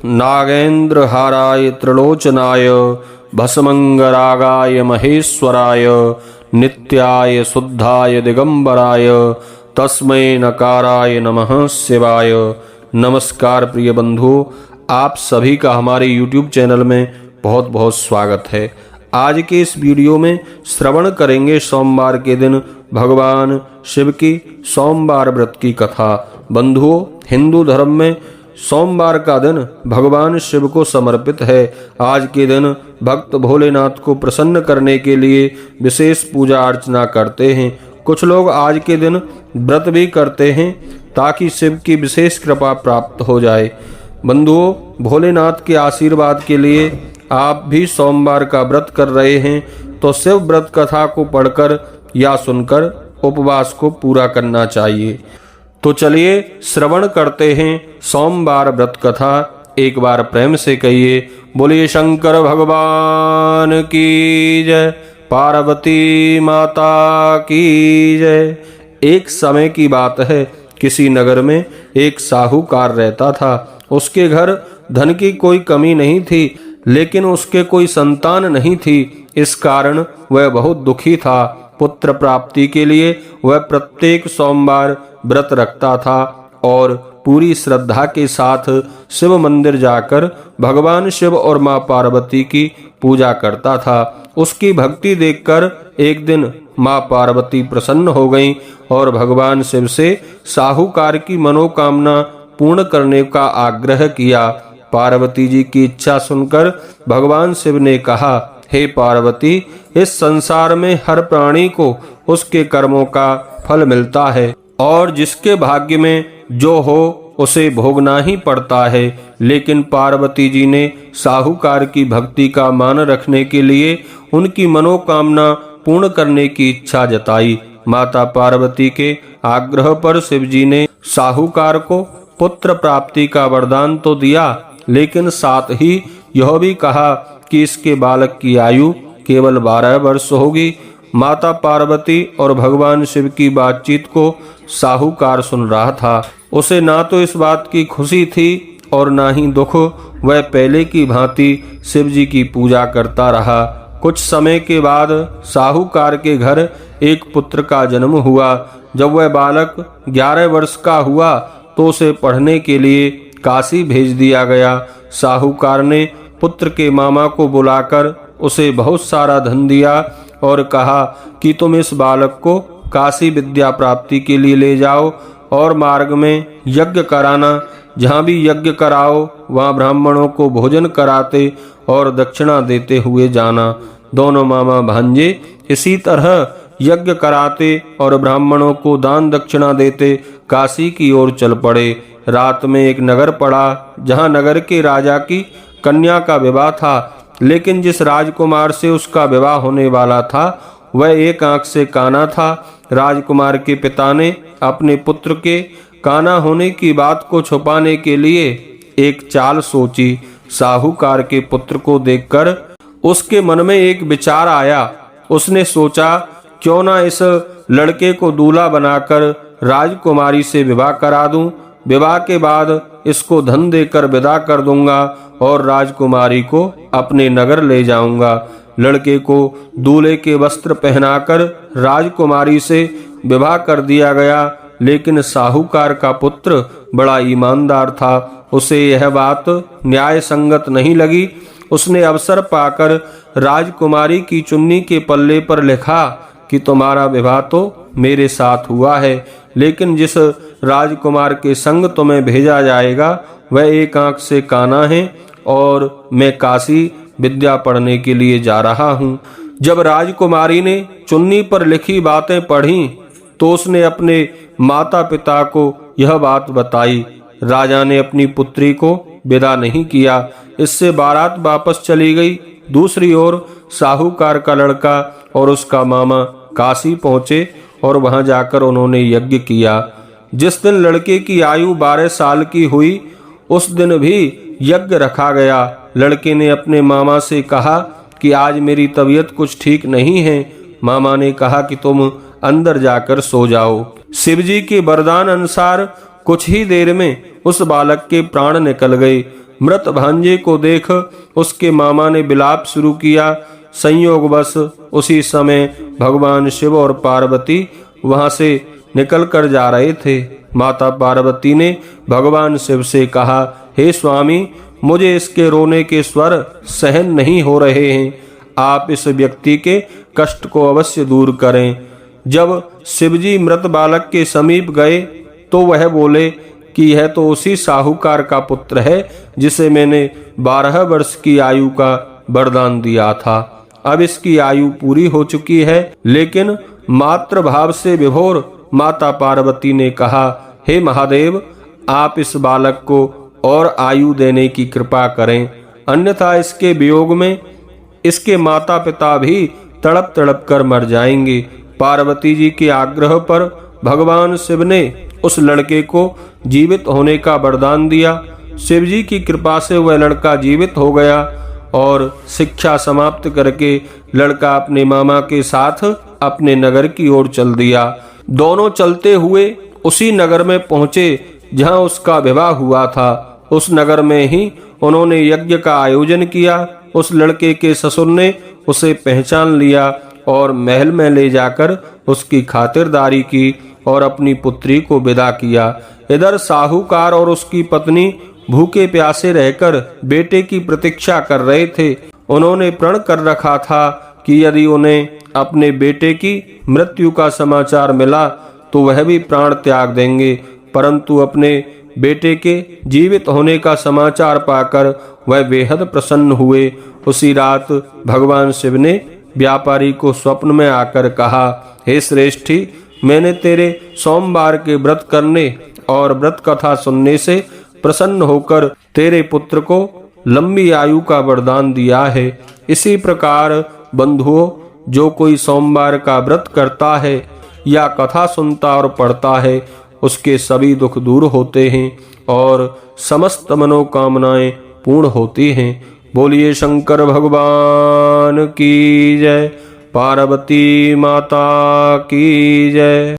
नागेन्द्रहाराय त्रिलोचनाय भस्मंगरागाय महेश्वराय नित्याय शुद्धाय दिगंबराय तस्मै नकाराय नमः शिवाय। नमस्कार प्रिय बंधु, आप सभी का हमारे YouTube चैनल में बहुत बहुत स्वागत है। आज के इस वीडियो में श्रवण करेंगे सोमवार के दिन भगवान शिव की सोमवार व्रत की कथा। बंधुओं, हिंदू धर्म में सोमवार का दिन भगवान शिव को समर्पित है। आज के दिन भक्त भोलेनाथ को प्रसन्न करने के लिए विशेष पूजा अर्चना करते हैं। कुछ लोग आज के दिन व्रत भी करते हैं ताकि शिव की विशेष कृपा प्राप्त हो जाए। बंधुओं, भोलेनाथ के आशीर्वाद के लिए आप भी सोमवार का व्रत कर रहे हैं तो शिव व्रत कथा को पढ़कर या सुनकर उपवास को पूरा करना चाहिए। तो चलिए श्रवण करते हैं सोमवार व्रत कथा। एक बार प्रेम से कहिए, बोलिए शंकर भगवान की जय, पार्वती माता की जय। एक समय की बात है, किसी नगर में एक साहूकार रहता था। उसके घर धन की कोई कमी नहीं थी, लेकिन उसके कोई संतान नहीं थी। इस कारण वह बहुत दुखी था। पुत्र प्राप्ति के लिए वह प्रत्येक सोमवार व्रत रखता था और पूरी श्रद्धा के साथ शिव मंदिर जाकर भगवान शिव और मां पार्वती की पूजा करता था। उसकी भक्ति देखकर एक दिन मां पार्वती प्रसन्न हो गईं और भगवान शिव से साहूकार की मनोकामना पूर्ण करने का आग्रह किया। पार्वती जी की इच्छा सुनकर भगवान शिव ने कहा, हे पार्वती, इस संसार में हर प्राणी को उसके कर्मों का फल मिलता है और जिसके भाग्य में जो हो उसे भोगना ही पड़ता है। लेकिन पार्वती जी ने साहूकार की भक्ति का मान रखने के लिए उनकी मनोकामना पूर्ण करने की इच्छा जताई। माता पार्वती के आग्रह पर शिव जी ने साहूकार को पुत्र प्राप्ति का वरदान तो दिया, लेकिन साथ ही यह भी कहा कि इसके बालक की आयु केवल 12 वर्ष होगी। माता पार्वती और भगवान शिव की बातचीत को साहूकार सुन रहा था। उसे ना तो इस बात की खुशी थी और ना ही दुख। वह पहले की भांति शिव जी की पूजा करता रहा। कुछ समय के बाद साहूकार के घर एक पुत्र का जन्म हुआ। जब वह बालक 11 वर्ष का हुआ तो उसे पढ़ने के लिए काशी भेज दिया गया। साहूकार ने पुत्र के मामा को बुलाकर उसे बहुत सारा धन दिया और कहा कि तुम इस बालक को काशी विद्या प्राप्ति के लिए ले जाओ और मार्ग में यज्ञ कराना। जहाँ भी यज्ञ कराओ वहाँ ब्राह्मणों को भोजन कराते और दक्षिणा देते हुए जाना। दोनों मामा भांजे इसी तरह यज्ञ कराते और ब्राह्मणों को दान दक्षिणा देते काशी की ओर चल पड़े। रात में एक नगर पड़ा जहाँ नगर के राजा की कन्या का विवाह था, लेकिन जिस राजकुमार से उसका विवाह होने वाला था वह एक आंख से काना था। राजकुमार के पिता ने अपने पुत्र के काना होने की बात को छुपाने के लिए एक चाल सोची। साहूकार के पुत्र को देखकर उसके मन में एक विचार आया। उसने सोचा, क्यों ना इस लड़के को दूल्हा बनाकर राजकुमारी से विवाह करा दूं। विवाह के बाद इसको धन देकर विदा कर दूंगा और राजकुमारी को अपने नगर ले जाऊंगा। लड़के को दूल्हे के वस्त्र पहनाकर राजकुमारी से विवाह कर दिया गया, लेकिन साहूकार का पुत्र बड़ा ईमानदार था। उसे यह बात न्याय संगत नहीं लगी। उसने अवसर पाकर राजकुमारी की चुन्नी के पल्ले पर लिखा कि तुम्हारा विवाह तो मेरे साथ हुआ है, लेकिन जिस राजकुमार के संग तुम्हें भेजा जाएगा वह एक आंख से काना है और मैं काशी विद्या पढ़ने के लिए जा रहा हूँ। जब राजकुमारी ने चुन्नी पर लिखी बातें पढ़ी तो उसने अपने माता पिता को यह बात बताई। राजा ने अपनी पुत्री को विदा नहीं किया। इससे बारात वापस चली गई। दूसरी ओर साहूकार का लड़का और उसका मामा काशी पहुंचे और वहां जाकर उन्होंने यज्ञ किया। जिस दिन लड़के की आयु 12 साल की हुई उस दिन भी यज्ञ रखा गया। लड़के ने अपने मामा से कहा कि आज मेरी तबीयत कुछ ठीक नहीं है। मामा ने कहा कि तुम अंदर जाकर सो जाओ। शिवजी के वरदान अनुसार कुछ ही देर में उस बालक के प्राण निकल गए। मृत भांजे को देख उसके मामा ने विलाप शुरू किया। संयोगवश उसी समय भगवान शिव और पार्वती वहां से निकल कर जा रहे थे। माता पार्वती ने भगवान शिव से कहा, हे स्वामी, मुझे इसके रोने के स्वर सहन नहीं हो रहे हैं। आप इस व्यक्ति के कष्ट को अवश्य दूर करें। जब शिवजी मृत बालक के समीप गए तो वह बोले कि यह तो उसी साहूकार का पुत्र है जिसे मैंने 12 वर्ष की आयु का वरदान दिया था। अब इसकी आयु पूरी हो चुकी है। लेकिन मातृ भाव से विभोर माता पार्वती ने कहा, हे महादेव, आप इस बालक को और आयु देने की कृपा करें, अन्यथा इसके वियोग में इसके माता पिता भी तड़प तड़प कर मर जाएंगे। पार्वती जी के आग्रह पर भगवान शिव ने उस लड़के को जीवित होने का वरदान दिया। शिव जी की कृपा से वह लड़का जीवित हो गया और शिक्षा समाप्त करके लड़का अपने मामा के साथ अपने नगर की ओर चल दिया। दोनों चलते हुए उसी नगर में पहुंचे जहां उसका विवाह हुआ था। उस नगर में ही उन्होंने यज्ञ का आयोजन किया। उस लड़के के ससुर ने उसे पहचान लिया और महल में ले जाकर उसकी खातिरदारी की और अपनी पुत्री को विदा किया। इधर साहूकार और उसकी पत्नी भूखे प्यासे रहकर बेटे की प्रतीक्षा कर रहे थे। उन्होंने प्रण कर रखा था कि यदि उन्हें अपने बेटे की मृत्यु का समाचार मिला तो वह भी प्राण त्याग देंगे, परंतु अपने बेटे के जीवित होने का समाचार पाकर वह बेहद प्रसन्न हुए। उसी रात भगवान शिव ने व्यापारी को स्वप्न में आकर कहा, हे श्रेष्ठी, मैंने तेरे सोमवार के व्रत करने और व्रत कथा सुनने से प्रसन्न होकर तेरे पुत्र को लंबी आयु का वरदान दिया है। इसी प्रकार बंधुओं, जो कोई सोमवार का व्रत करता है या कथा सुनता और पढ़ता है, उसके सभी दुख दूर होते हैं और समस्त मनोकामनाएं पूर्ण होती हैं। बोलिए शंकर भगवान की जय, पार्वती माता की जय।